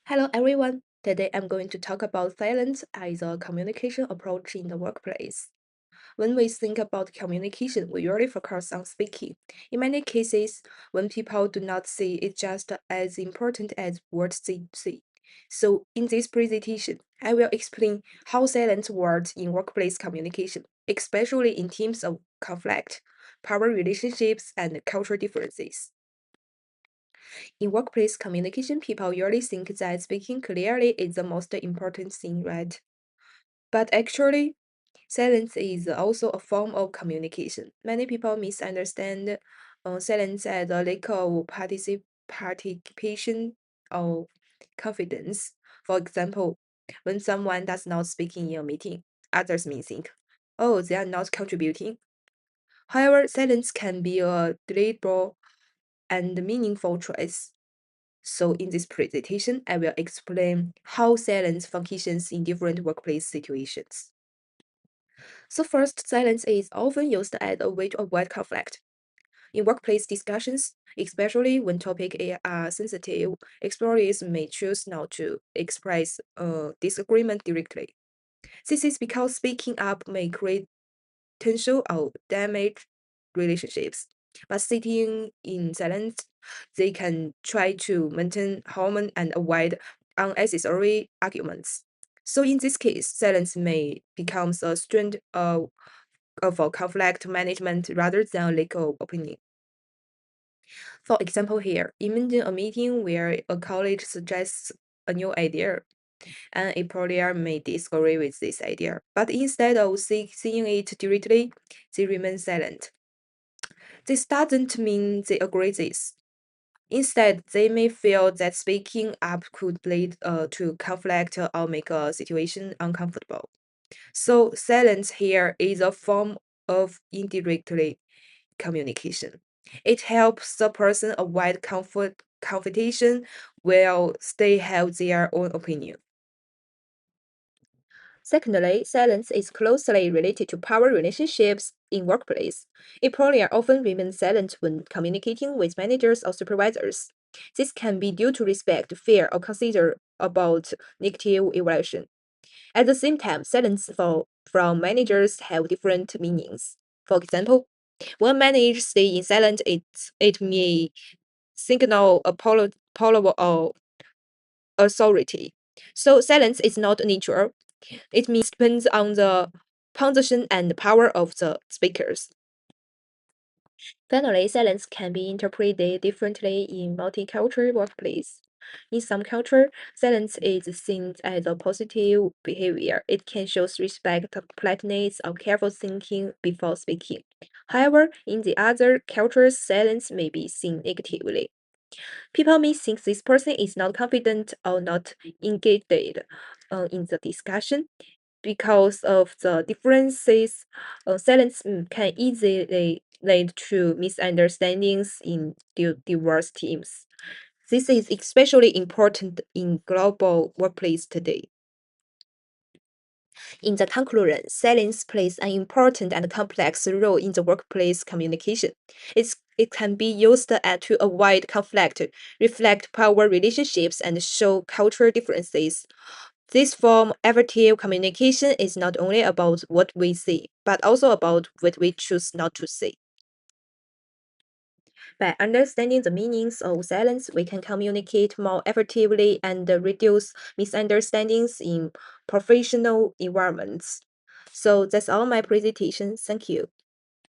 Hello everyone. Today I'm going to talk about silence as a communication approach in the workplace. When we think about communication, we usually focus on speaking. In many cases, when people do not see it just as important as words they say. So in this presentation, I will explain how silence works in workplace communication, especially in teams of conflict, power relationships, and cultural differences. In workplace communication, people usually think that speaking clearly is the most important thing, right? But actually, silence is also a form of communication. Many people misunderstand silence as a lack of participation or confidence. For example, when someone does not speak in a meeting, others may think, oh, they are not contributing. However, silence can be a deliberate and meaningful choice. So in this presentation, I will explain how silence functions in different workplace situations. So first, silence is often used as a way to avoid conflict. In workplace discussions, especially when topics are sensitive, explorers may choose not to express a disagreement directly. This is because speaking up may create tension or damage relationships. But sitting in silence, they can try to maintain harmony and avoid unnecessary arguments. So in this case, silence may become a strength of a conflict management rather than legal opinion. For example, here, imagine a meeting where a colleague suggests a new idea, and a employer may disagree with this idea. But instead of seeing it directly, they remain silent. This doesn't mean they agree this. Instead, they may feel that speaking up could lead to conflict or make a situation uncomfortable. So silence here is a form of indirectly communication. It helps the person avoid confrontation while they have their own opinion. Secondly, silence is closely related to power relationships in workplace. Employers often remain silent when communicating with managers or supervisors. This can be due to respect, fear, or consider about negative evaluation. At the same time, silence from managers have different meanings. For example, when managers stay in silent, it may signal a polar or authority. So silence is not neutral. It means depends on the position and power of the speakers. Finally, silence can be interpreted differently in multicultural workplace. In some culture, silence is seen as a positive behavior. It can show respect, politeness, or careful thinking before speaking. However, in the other cultures, silence may be seen negatively. People may think this person is not confident or not engaged in the discussion. Because of the differences, silence can easily lead to misunderstandings in diverse teams. This is especially important in global workplace today. In the conclusion, silence plays an important and complex role in the workplace communication. It can be used to avoid conflict, reflect power relationships, and show cultural differences. This form effective communication is not only about what we say, but also about what we choose not to say. By understanding the meanings of silence, we can communicate more effectively and reduce misunderstandings in professional environments. So that's all my presentation. Thank you.